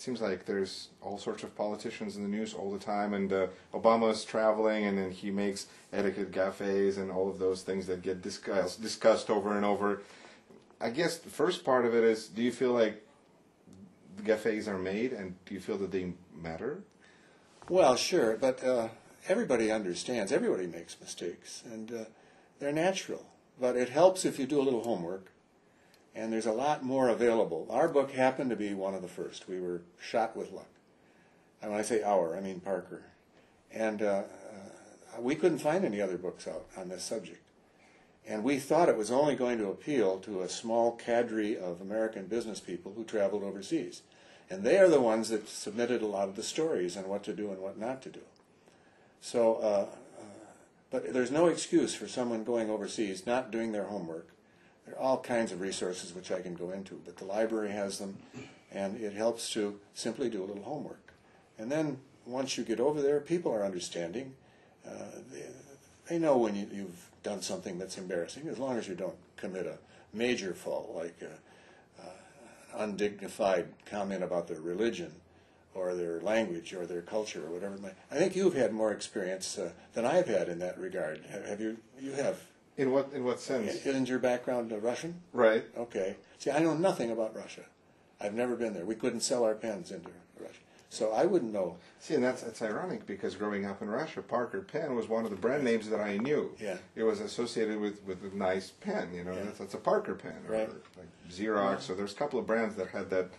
seems like there's all sorts of politicians in the news all the time, and Obama's traveling, and then he makes etiquette cafes and all of those things that get discussed over and over. I guess the first part of it is, do you feel like the cafes are made, and do you feel that they matter? Well, sure, but everybody understands. Everybody makes mistakes, and they're natural. But it helps if you do a little homework, and there's a lot more available. Our book happened to be one of the first. We were shot with luck. And when I say our, I mean Parker. And we couldn't find any other books out on this subject. And we thought it was only going to appeal to a small cadre of American business people who traveled overseas. And they are the ones that submitted a lot of the stories on what to do and what not to do. So, but there's no excuse for someone going overseas not doing their homework. There are all kinds of resources which I can go into, but the library has them, and it helps to simply do a little homework. And then once you get over there, people are understanding. They know when you've done something that's embarrassing, as long as you don't commit a major fault, like undignified comment about their religion or their language or their culture or whatever. I think you've had more experience than I've had in that regard. Have you? You have. In what sense? Isn't your background Russian? Right. Okay. See, I know nothing about Russia. I've never been there. We couldn't sell our pens into Russia. So I wouldn't know. See, and that's ironic, because growing up in Russia, Parker pen was one of the brand names that I knew. Yeah. It was associated with a nice pen, you know. Yeah. That's a Parker pen. Right. Or like Xerox. Yeah. So there's a couple of brands that had that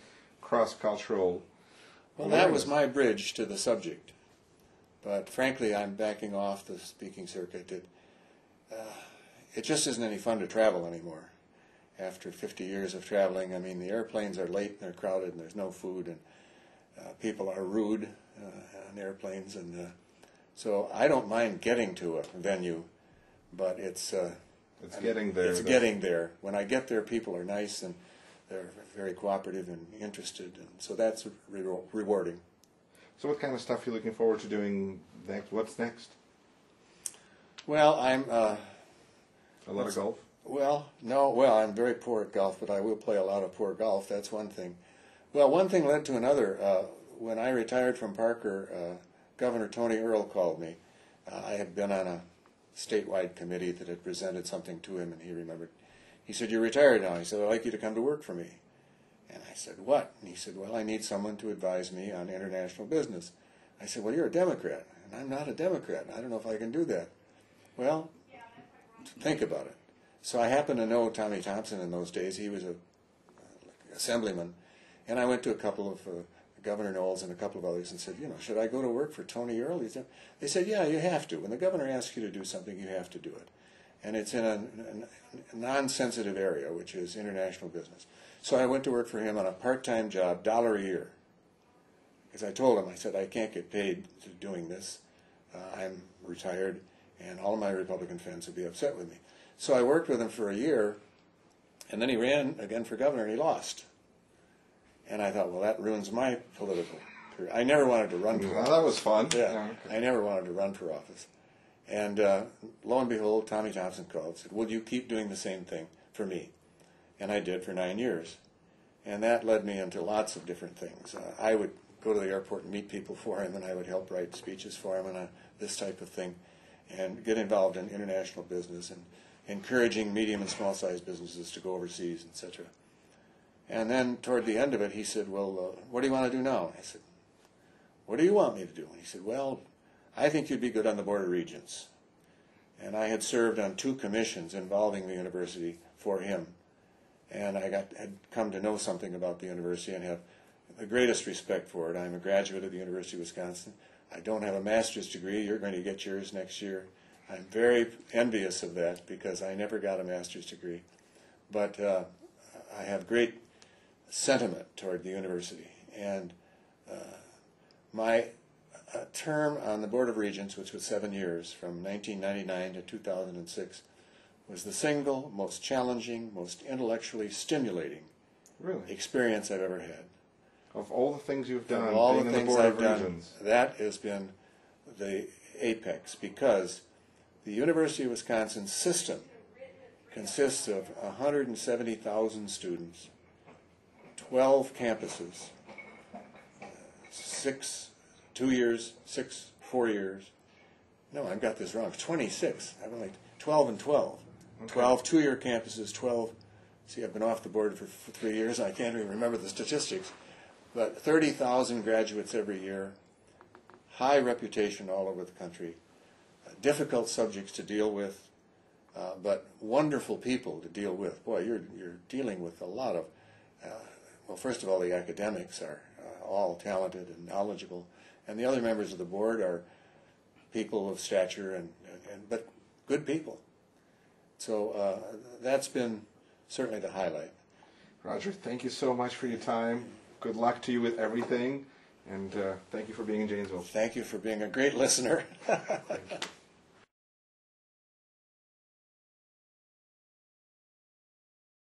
cross-cultural Well, that was my bridge to the subject. But frankly, I'm backing off the speaking circuit. It just isn't any fun to travel anymore. After 50 years of traveling, I mean, the airplanes are late and they're crowded and there's no food, and people are rude on airplanes, and so I don't mind getting to a venue, but it's getting there. It's getting there. When I get there, people are nice and they're very cooperative and interested, and so that's rewarding. So what kind of stuff are you looking forward to doing next? What's next? Well, I'm... a lot of golf? Well, no. Well, I'm very poor at golf, but I will play a lot of poor golf. That's one thing. Well, one thing led to another. When I retired from Parker, Governor Tony Earl called me. I had been on a statewide committee that had presented something to him, and he remembered. He said, "You're retired now." He said, "I'd like you to come to work for me." And I said, "What?" And he said, "Well, I need someone to advise me on international business." I said, "Well, you're a Democrat." And I'm not a Democrat. I don't know if I can do that. Well, think about it. So I happened to know Tommy Thompson in those days. He was a assemblyman. And I went to a couple of Governor Knowles and a couple of others and said, should I go to work for Tony Earl? They said, yeah, you have to. When the governor asks you to do something, you have to do it. And it's in a non-sensitive area, which is international business. So I went to work for him on a part-time job, $1 a year. Because I told him, I said, I can't get paid doing this. I'm retired, and all of my Republican friends would be upset with me. So I worked with him for a year, and then he ran again for governor, and he lost. And I thought, well, that ruins my political career. I never wanted to run for office. Well, that was fun. Yeah, okay. I never wanted to run for office. And lo and behold, Tommy Thompson called and said, will you keep doing the same thing for me? And I did for 9 years. And that led me into lots of different things. I would go to the airport and meet people for him, and I would help write speeches for him and this type of thing, and get involved in international business and encouraging medium and small-sized businesses to go overseas, etc. And then toward the end of it, he said, well, what do you want to do now? And I said, what do you want me to do? And he said, well, I think you'd be good on the Board of Regents. And I had served on 2 commissions involving the university for him. And I had come to know something about the university and have the greatest respect for it. I'm a graduate of the University of Wisconsin. I don't have a master's degree. You're going to get yours next year. I'm very envious of that because I never got a master's degree. But I have great sentiment toward the university. And my term on the Board of Regents, which was 7 years, from 1999 to 2006, was the single most challenging, most intellectually stimulating experience I've ever had. Of all the things you've done, of all being the in things the Board I've of done, Regents, that has been the apex, because the University of Wisconsin system consists of 170,000 students, 12 campuses, 4 years. No, I've got this wrong. 26. I've only 12 and 12. Okay. 12 2-year campuses, 12. See, I've been off the board for 3 years. I can't even remember the statistics. But 30,000 graduates every year, high reputation all over the country, difficult subjects to deal with, but wonderful people to deal with. Boy, you're dealing with a lot of, well, first of all, the academics are all talented and knowledgeable, and the other members of the board are people of stature but good people. So that's been certainly the highlight. Roger, thank you so much for your time. Good luck to you with everything, and thank you for being in Janesville. Thank you for being a great listener. Thank you.